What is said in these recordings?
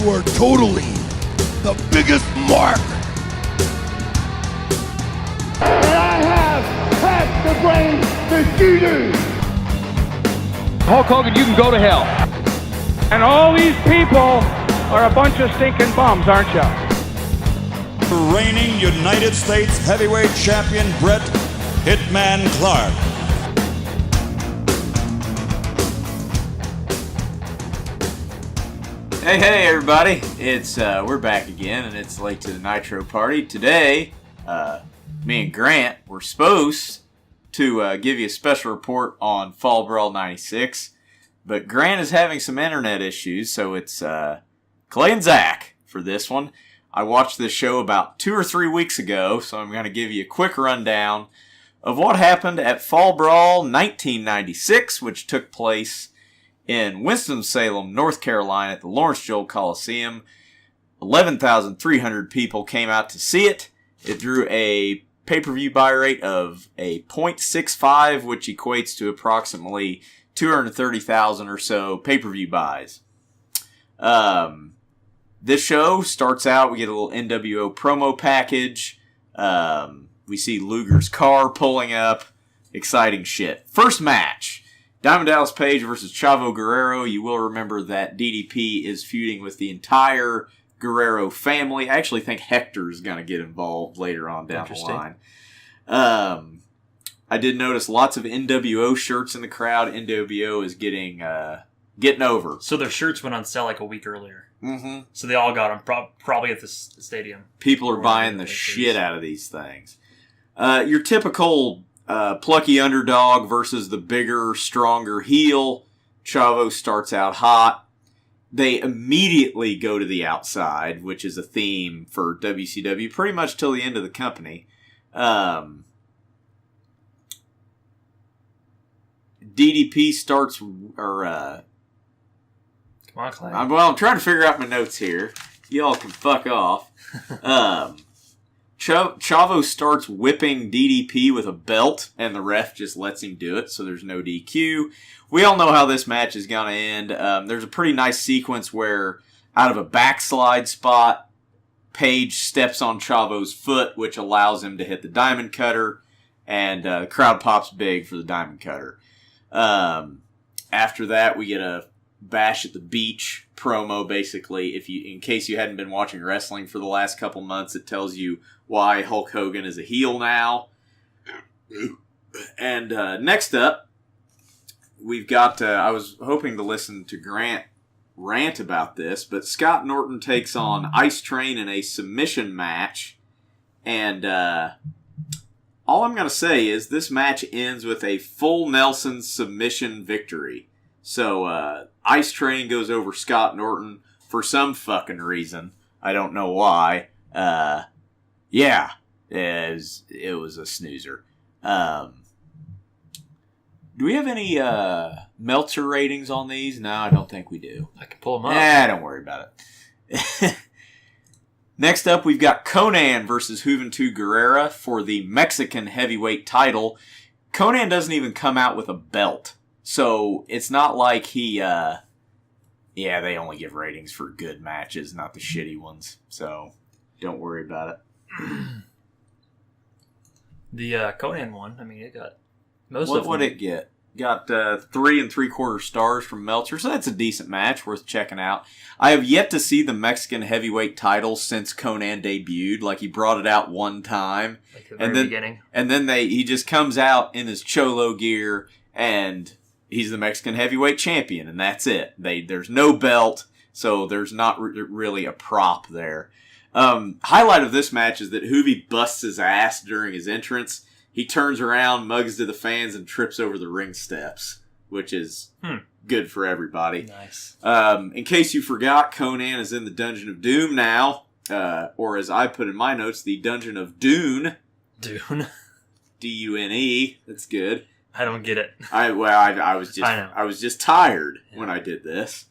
You are totally the biggest mark. And I have half the brains that you do. Hulk Hogan, you can go to hell. And all these people are a bunch of stinking bums, aren't you? Reigning United States heavyweight champion Bret Hitman Clark. Hey everybody, it's we're back again, and it's late to the Nitro party. Today, me and Grant were supposed to give you a special report on Fall Brawl 96, but Grant is having some internet issues, so it's Clay and Zach for this one. I watched this show about 2 or 3 weeks ago, so I'm going to give you a quick rundown of what happened at Fall Brawl 1996, which took place in Winston-Salem, North Carolina at the Lawrence Joel Coliseum. 11,300 people came out to see it. It drew a pay-per-view buy rate of a .65, which equates to approximately 230,000 or so pay-per-view buys. This show starts out, we get a little NWO promo package. We see Luger's car pulling up. Exciting shit. First match, Diamond Dallas Page versus Chavo Guerrero. You will remember that DDP is feuding with the entire Guerrero family. I actually think Hector is going to get involved later on down the line. I did notice lots of NWO shirts in the crowd. NWO is getting over. So their shirts went on sale like a week earlier. Mm-hmm. So they all got them, probably at the stadium. People are buying the shit out of these things. Your typical plucky underdog versus the bigger, stronger heel. Chavo starts out hot. They immediately go to the outside, which is a theme for WCW pretty much till the end of the company. DDP starts, Come on, Clay. I'm trying to figure out my notes here. Y'all can fuck off. Chavo starts whipping DDP with a belt, and the ref just lets him do it, so there's no DQ. We all know how this match is going to end. There's a pretty nice sequence where, out of a backslide spot, Page steps on Chavo's foot, which allows him to hit the Diamond Cutter, and the crowd pops big for the Diamond Cutter. After that, we get a Bash at the Beach promo, basically. In case you hadn't been watching wrestling for the last couple months, it tells you why Hulk Hogan is a heel now. And next up, we've got, I was hoping to listen to Grant rant about this, but Scott Norton takes on Ice Train in a submission match. And all I'm going to say is this match ends with a full Nelson submission victory. So, Ice Train goes over Scott Norton for some fucking reason. I don't know why. Yeah, it was a snoozer. Do we have any Meltzer ratings on these? No, I don't think we do. I can pull them up. Don't worry about it. Next up, we've got Conan versus Juventud Guerrera for the Mexican heavyweight title. Conan doesn't even come out with a belt. So, it's not like he, they only give ratings for good matches, not the shitty ones. So, don't worry about it. The Conan one, I mean, it got most what of them. What would it get? Got 3 3/4 stars from Meltzer, so that's a decent match, worth checking out. I have yet to see the Mexican heavyweight title since Conan debuted. Like, he brought it out one time. Like the very beginning. And then he just comes out in his Cholo gear, and he's the Mexican heavyweight champion, and that's it. There's no belt, so there's not really a prop there. Highlight of this match is that Hoovy busts his ass during his entrance. He turns around, mugs to the fans, and trips over the ring steps, which is good for everybody. Nice. In case you forgot, Conan is in the Dungeon of Doom now, or as I put in my notes, the Dungeon of Dune. Dune. D-U-N-E. That's good. I don't get it. I was just tired when I did this.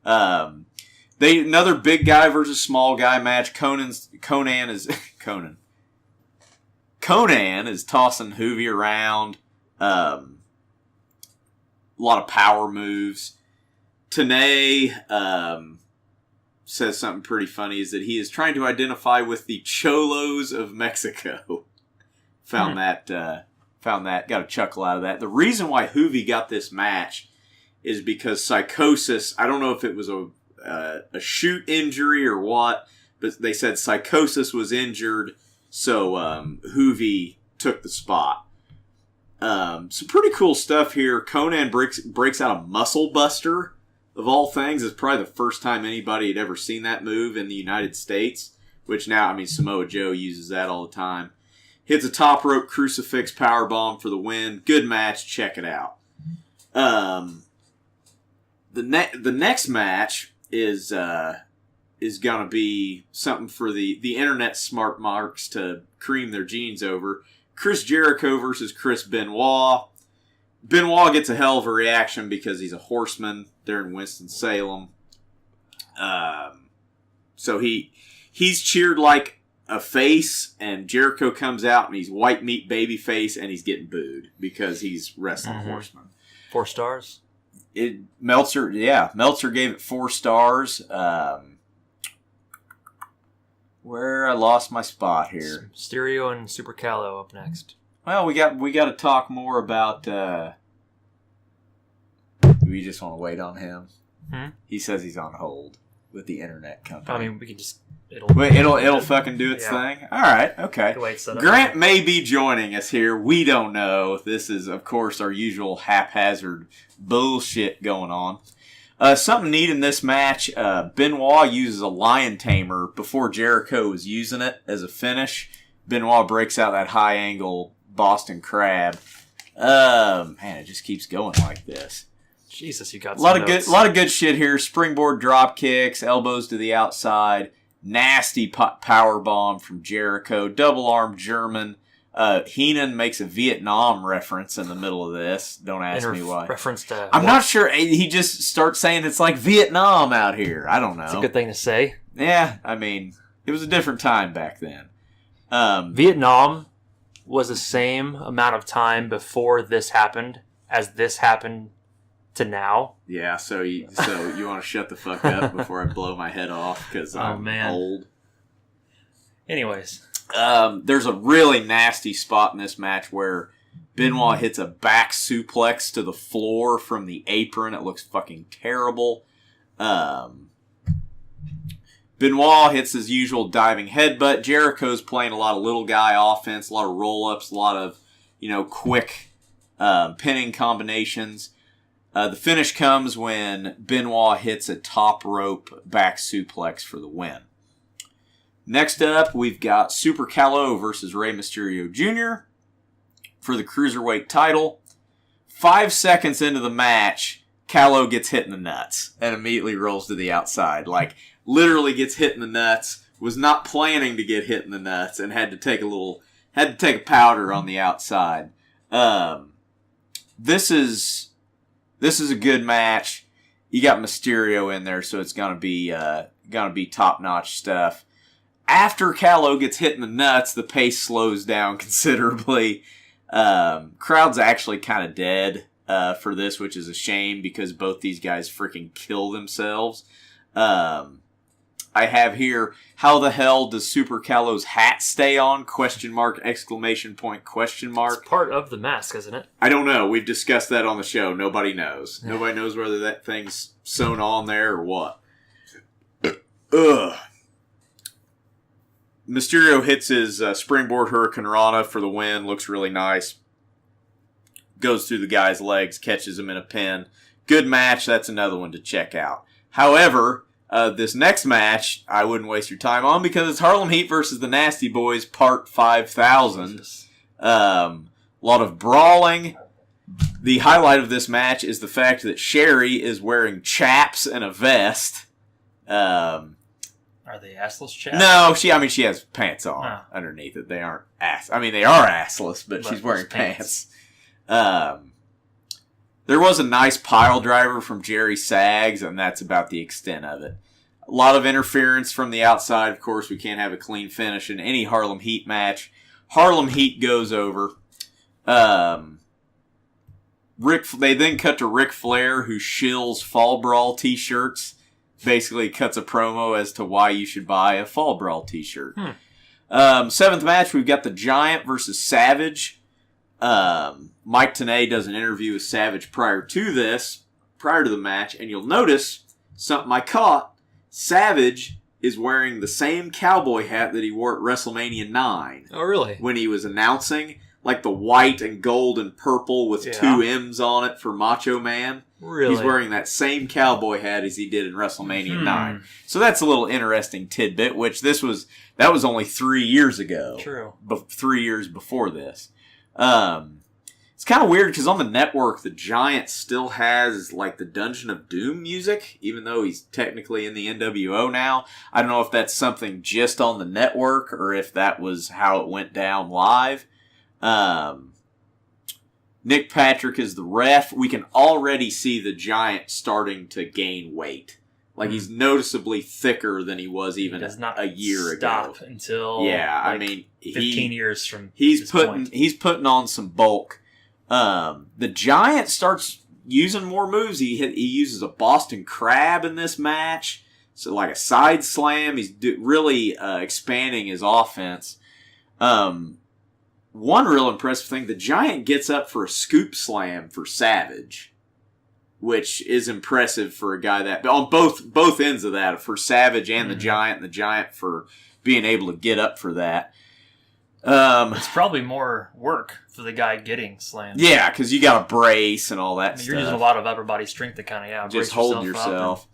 Another big guy versus small guy match. Conan is tossing Hoovy around. A lot of power moves. Tenay says something pretty funny, is that he is trying to identify with the Cholos of Mexico. Found that, got a chuckle out of that. The reason why Hoovy got this match is because Psychosis, I don't know if it was a shoot injury or what, but they said Psychosis was injured, so Hoovy took the spot. Some pretty cool stuff here. Conan breaks out a Muscle Buster, of all things. It's probably the first time anybody had ever seen that move in the United States, which now, Samoa Joe uses that all the time. Hits a top rope crucifix powerbomb for the win. Good match. Check it out. The next match is gonna be something for the internet smart marks to cream their jeans over. Chris Jericho versus Chris Benoit. Benoit gets a hell of a reaction because he's a horseman there in Winston-Salem. So he's cheered like a face, and Jericho comes out and he's white meat baby face, and he's getting booed because he's wrestling a horseman. 4 stars? Meltzer gave it 4 stars. Where I lost my spot here. Stereo and Super Callow up next. Well, we got to talk more about. We just want to wait on him. He says he's on hold with the internet company. We can just it'll fucking do its thing. All right, okay. Grant may be joining us here. We don't know. This is, of course, our usual haphazard bullshit going on. Something neat in this match, Benoit uses a lion tamer before Jericho was using it as a finish. Benoit breaks out that high angle Boston Crab. Man, it just keeps going like this. Jesus, you got a lot of good shit here. Springboard drop kicks, elbows to the outside, nasty power bomb from Jericho, double arm German. Heenan makes a Vietnam reference in the middle of this. Don't ask me why. Reference to I'm not sure. He just starts saying it's like Vietnam out here. I don't know. It's a good thing to say. Yeah, it was a different time back then. Vietnam was the same amount of time before this happened as this happened to now. Yeah, so you want to shut the fuck up before I blow my head off because I'm old. Anyways. There's a really nasty spot in this match where Benoit hits a back suplex to the floor from the apron. It looks fucking terrible. Benoit hits his usual diving headbutt. Jericho's playing a lot of little guy offense, a lot of roll-ups, a lot of, quick pinning combinations. The finish comes when Benoit hits a top rope back suplex for the win. Next up, we've got Super Callow versus Rey Mysterio Jr. for the Cruiserweight title. 5 seconds into the match, Callow gets hit in the nuts and immediately rolls to the outside. Literally gets hit in the nuts, was not planning to get hit in the nuts, and had to take a powder on the outside. This is a good match. You got Mysterio in there, so it's gonna be top-notch stuff. After Callow gets hit in the nuts, the pace slows down considerably. Crowd's actually kind of dead for this, which is a shame because both these guys freaking kill themselves. I have here, how the hell does Super Callow's hat stay on? ? Exclamation point, question mark. It's part of the mask, isn't it? I don't know. We've discussed that on the show. Nobody knows. Nobody knows whether that thing's sewn on there or what. Ugh. Mysterio hits his springboard Hurricane Rana for the win. Looks really nice. Goes through the guy's legs, catches him in a pin. Good match. That's another one to check out. However, this next match, I wouldn't waste your time on because it's Harlem Heat versus the Nasty Boys, Part 5000. A lot of brawling. The highlight of this match is the fact that Sherry is wearing chaps and a vest. Are they assless chaps? No, she has pants on underneath it. They aren't they are assless, but she's wearing pants. There was a nice pile driver from Jerry Sags, and that's about the extent of it. A lot of interference from the outside. Of course, we can't have a clean finish in any Harlem Heat match. Harlem Heat goes over. They then cut to Ric Flair, who shills Fall Brawl t-shirts. basically cuts a promo as to why you should buy a Fall Brawl t-shirt. 7th match, we've got the Giant versus Savage. Mike Tenay does an interview with Savage prior to the match, and you'll notice something I caught. Savage is wearing the same cowboy hat that he wore at WrestleMania 9. Oh, really? When he was announcing, like the white and gold and purple with 2 M's on it for Macho Man. Really? He's wearing that same cowboy hat as he did in WrestleMania 9. So that's a little interesting tidbit, which that was only 3 years ago. True. 3 years before this. It's kind of weird because on the network, the Giant still has like the Dungeon of Doom music, even though he's technically in the NWO now. I don't know if that's something just on the network or if that was how it went down live. Nick Patrick is the ref. We can already see the Giant starting to gain weight. Like he's noticeably thicker than he was even a year ago. Until 15 years from he's putting on some bulk. The Giant starts using more moves. He uses a Boston Crab in this match, so like a side slam. He's really expanding his offense. One real impressive thing: the Giant gets up for a scoop slam for Savage, which is impressive for a guy that on both ends of that, for Savage and the Giant for being able to get up for that. It's probably more work for the guy getting slammed. Yeah, because you got a brace and all that stuff. You're using a lot of upper body strength to kind of just hold yourself.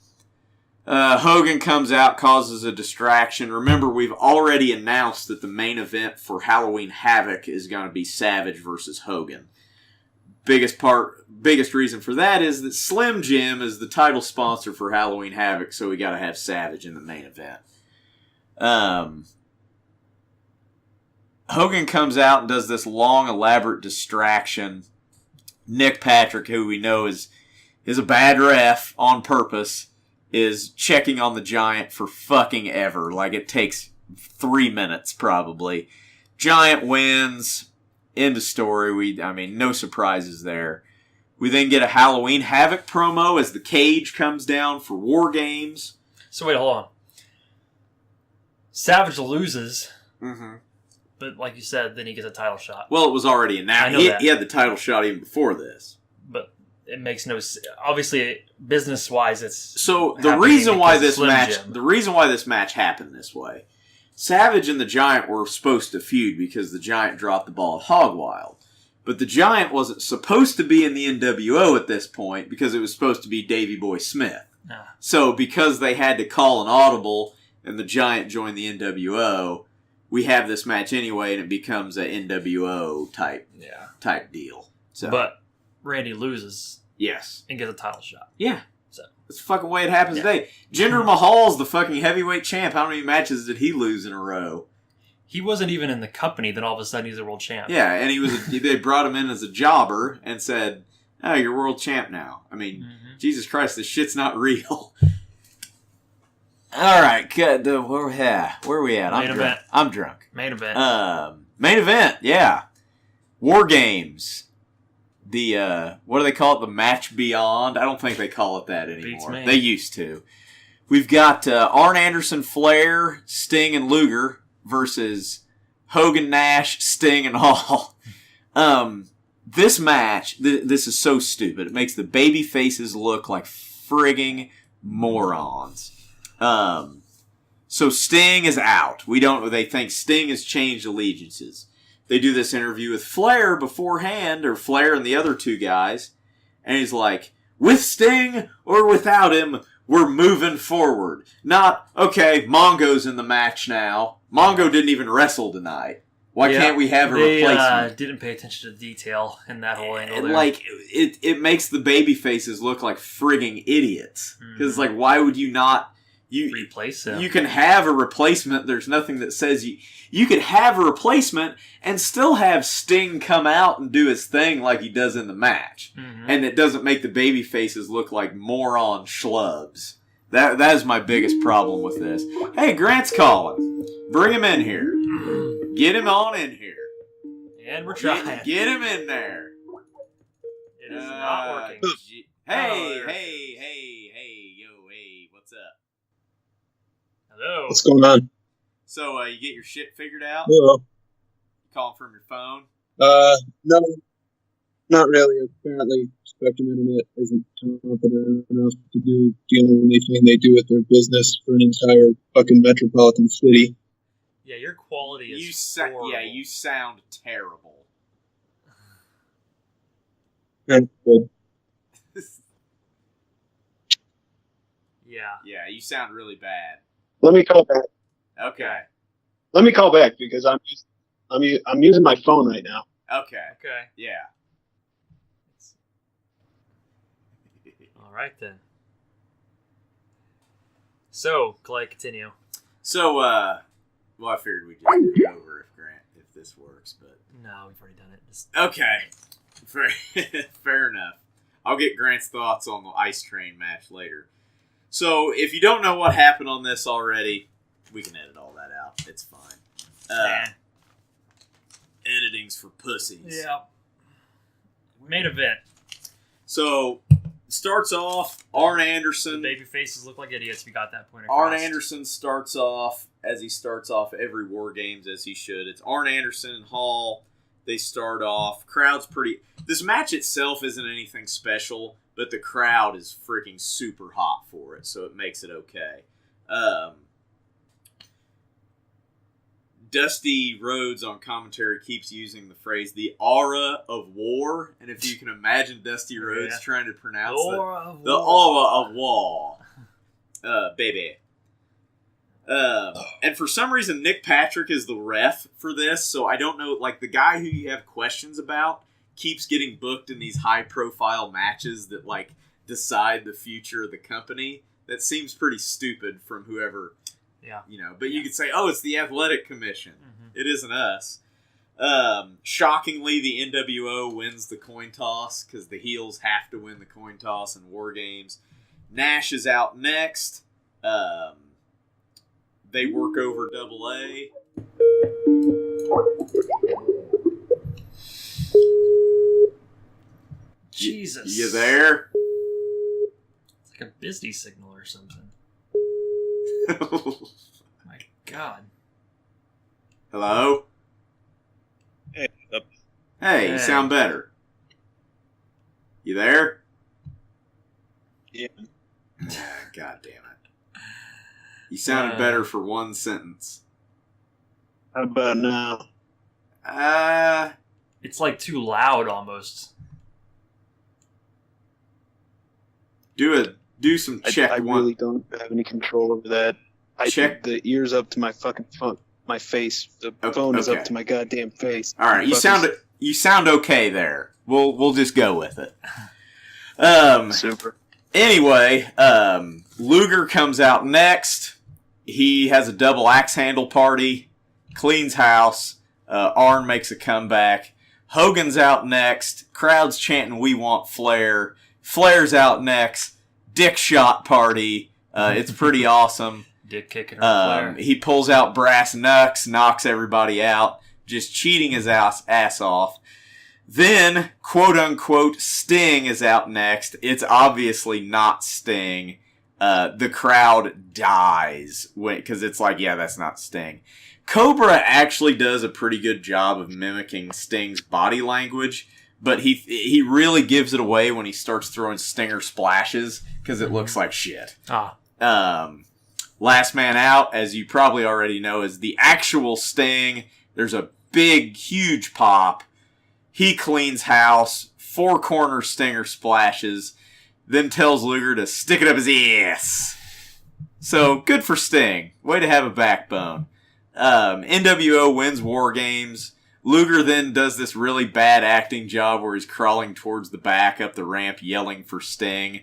Hogan comes out, causes a distraction. Remember, we've already announced that the main event for Halloween Havoc is going to be Savage versus Hogan. Biggest reason for that is that Slim Jim is the title sponsor for Halloween Havoc, so we got to have Savage in the main event. Hogan comes out and does this long, elaborate distraction. Nick Patrick, who we know is a bad ref on purpose, is checking on the Giant for fucking ever. Like, it takes 3 minutes, probably. Giant wins. End of story. No surprises there. We then get a Halloween Havoc promo as the cage comes down for War Games. So wait, hold on. Savage loses. Mm-hmm. But like you said, then he gets a title shot. Well, it was already announced. He had the title shot even before this. But it makes no sense. Obviously, business-wise, it's... So the reason why this match happened this way, Savage and the Giant were supposed to feud because the Giant dropped the ball at Hog Wild. But the Giant wasn't supposed to be in the NWO at this point because it was supposed to be Davey Boy Smith. So because they had to call an audible and the Giant joined the NWO, we have this match anyway, and it becomes an NWO type deal. So, but Randy loses. Yes. And gets a title shot. Yeah. So that's the fucking way it happens today. Jinder Mahal's the fucking heavyweight champ. How many matches did he lose in a row? He wasn't even in the company, then all of a sudden he's a world champ. Yeah, and they brought him in as a jobber and said, "Oh, you're world champ now." Jesus Christ, this shit's not real. All right, good. Where are we at? I'm drunk. Main event. Main event, yeah. War Games. The, what do they call it? The Match Beyond? I don't think they call it that anymore. They used to. We've got Arn Anderson, Flair, Sting, and Luger versus Hogan, Nash, Sting, and Hall. This match, this is so stupid. It makes the baby faces look like frigging morons. So Sting is out. They think Sting has changed allegiances. They do this interview with Flair beforehand, or Flair and the other two guys, and he's like, with Sting or without him, we're moving forward. Not, okay, Mongo's in the match now. Mongo didn't even wrestle tonight. Why can't we have a replacement? Didn't pay attention to detail in that whole angle there. Like, it makes the baby faces look like frigging idiots. Because, like, why would you not... replace him. You can have a replacement. There's nothing that says you could have a replacement and still have Sting come out and do his thing like he does in the match. And it doesn't make the baby faces look like moron schlubs. That is my biggest problem with this. Hey, Grant's calling. Bring him in here. Get him on in here. And we're trying. Get him in there. It is not working. Hey, what's up? Hello. What's going on? So, you get your shit figured out? Hello. Calling from your phone? No, not really. Apparently, Spectrum Internet isn't competent enough to do the only thing they do with their business for an entire fucking metropolitan city. Yeah, your quality is horrible. Yeah, you sound terrible. And, well, Yeah. Yeah, you sound really bad. let me call back. Okay. Let me call back because I'm using my phone right now. Okay. Okay. Yeah. All right then. So, Clay, continue. So, well, I figured we'd just do it over if this works, but... No, we've already done it. Just... Okay. Fair enough. I'll get Grant's thoughts on the Ice Train match later. So, if you don't know what happened on this already, we can edit all that out. It's fine. Editing's for pussies. Yeah. Main event. So, starts off, Arn Anderson. The baby faces look like idiots. We got that point across. Arn Anderson starts off as he starts off every War Games as he should. It's Arn Anderson and Hall. They start off. Crowd's pretty... This match itself isn't anything special, but the crowd is freaking super hot for it, so it makes it okay. Dusty Rhodes on commentary keeps using the phrase "the aura of war," and if you can imagine Dusty Rhodes trying to pronounce the aura of war, baby. And for some reason, Nick Patrick is the ref for this, so I don't know. Like the guy who you have questions about keeps getting booked in these high-profile matches that like decide the future of the company. That seems pretty stupid from whoever. Yeah. You know, but you could say, oh, it's the Athletic Commission. Mm-hmm. It isn't us. Shockingly, the NWO wins the coin toss because the heels have to win the coin toss in War Games. Nash is out next. They work over Double A. Jesus. You there? It's like a busy signal or something. My God. Hello? Hey, Hey, you sound better. You there? Yeah. God damn it. You sounded better for one sentence. How about now? It's like too loud almost. Do some check. I really don't have any control over that. I check the ears up to my fucking phone, my face. The phone is up to my goddamn face. All right, you sound okay there. We'll just go with it. Super. Anyway, Luger comes out next. He has a double axe handle party, cleans house. Arn makes a comeback. Hogan's out next. Crowd's chanting, "We want Flair." Flair's out next. Dick shot party. It's pretty awesome. Dick kicking Flair. He pulls out brass knucks, knocks everybody out, just cheating his ass off. Then, quote-unquote, Sting is out next. It's obviously not Sting. The crowd dies because it's like, yeah, that's not Sting. Cobra actually does a pretty good job of mimicking Sting's body language, but he really gives it away when he starts throwing Stinger splashes because it looks like shit. Last man out, as you probably already know, is the actual Sting. There's a big, huge pop. He cleans house, 4-corner Stinger splashes, then tells Luger to stick it up his ass. So, good for Sting. Way to have a backbone. NWO wins War Games. Luger then does this really bad acting job where he's crawling towards the back up the ramp yelling for Sting.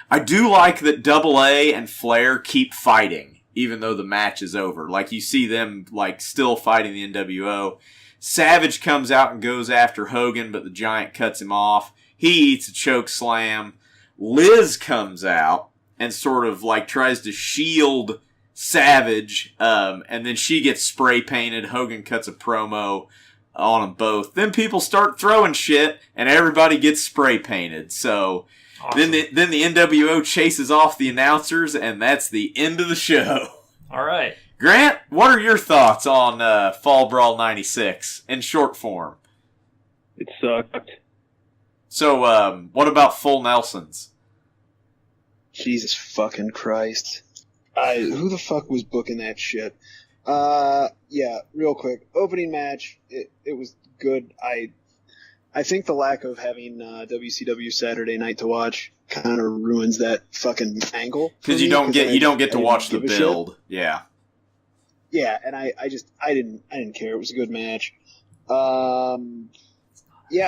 I do like that Double A and Flair keep fighting, even though the match is over. Like, you see them, like, still fighting the NWO. Savage comes out and goes after Hogan, but the Giant cuts him off. He eats a choke slam. Liz comes out and sort of, like, tries to shield Savage, and then she gets spray painted. Hogan cuts a promo on them both. Then people start throwing shit, and everybody gets spray painted. So, Awesome. Then the NWO chases off the announcers, and that's the end of the show. All right. Grant, what are your thoughts on Fall Brawl 96 in short form? It sucked. So, what about Full Nelsons? Jesus fucking Christ. Who the fuck was booking that shit? Yeah, real quick. Opening match, it was good. I think the lack of having WCW Saturday night to watch kind of ruins that fucking angle. Because you don't get to watch the build. Yeah. Yeah, and I didn't care. It was a good match. Yeah,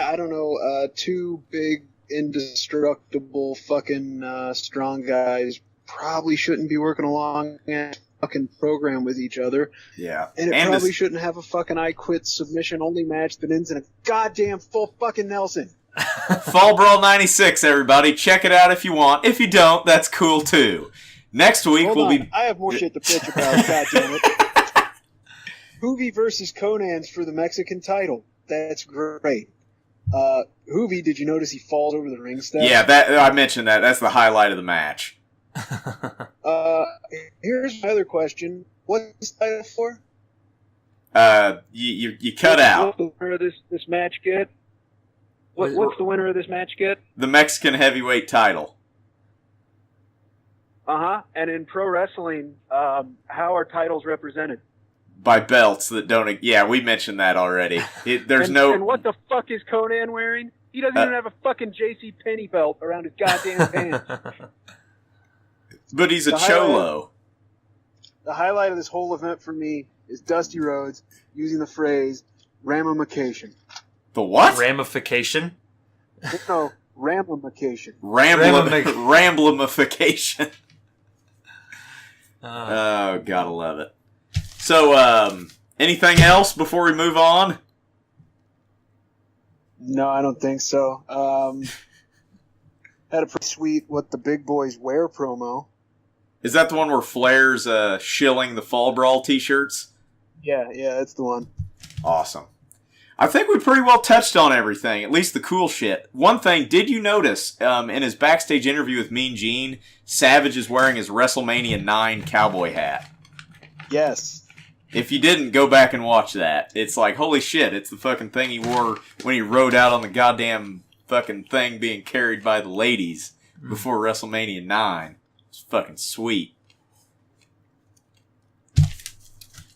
I don't know. Two big, indestructible, fucking strong guys probably shouldn't be working along in a fucking program with each other. Yeah. And it probably shouldn't have a fucking I Quit submission only match that ends in a goddamn full fucking Nelson. Fall Brawl 96, everybody. Check it out if you want. If you don't, that's cool too. Next week we'll be... I have more shit to bitch about, goddammit. Hoovy versus Conan's for the Mexican title. That's great. Hoovy, did you notice he falls over the ring steps? Yeah, I mentioned that. That's the highlight of the match. Here's my other question. What's the title for? You cut out. What's the winner of this match get? What's the winner of this match get? The Mexican heavyweight title. Uh-huh. And in pro wrestling, how are titles represented? By belts that don't... Yeah, we mentioned that already. And what the fuck is Conan wearing? He doesn't even have a fucking J.C. Penney belt around his goddamn pants. But he's a cholo. The highlight of this whole event for me is Dusty Rhodes using the phrase ramification. The what? Ramification? No, ramification. Ramblamification. Oh, gotta love it. So, anything else before we move on? No, I don't think so. Had a pretty sweet What the Big Boys Wear promo. Is that the one where Flair's shilling the Fall Brawl t-shirts? Yeah, that's the one. Awesome. I think we pretty well touched on everything, at least the cool shit. One thing, did you notice in his backstage interview with Mean Gene, Savage is wearing his WrestleMania 9 cowboy hat? Yes. If you didn't, go back and watch that. It's like, holy shit, it's the fucking thing he wore when he rode out on the goddamn fucking thing being carried by the ladies before WrestleMania 9. It's fucking sweet.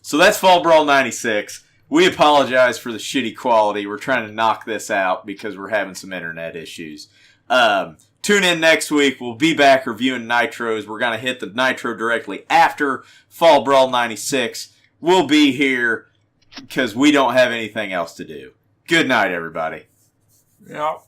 So that's Fall Brawl 96. We apologize for the shitty quality. We're trying to knock this out because we're having some internet issues. Tune in next week. We'll be back reviewing Nitros. We're going to hit the Nitro directly after Fall Brawl 96. We'll be here because we don't have anything else to do. Good night, everybody. Yeah.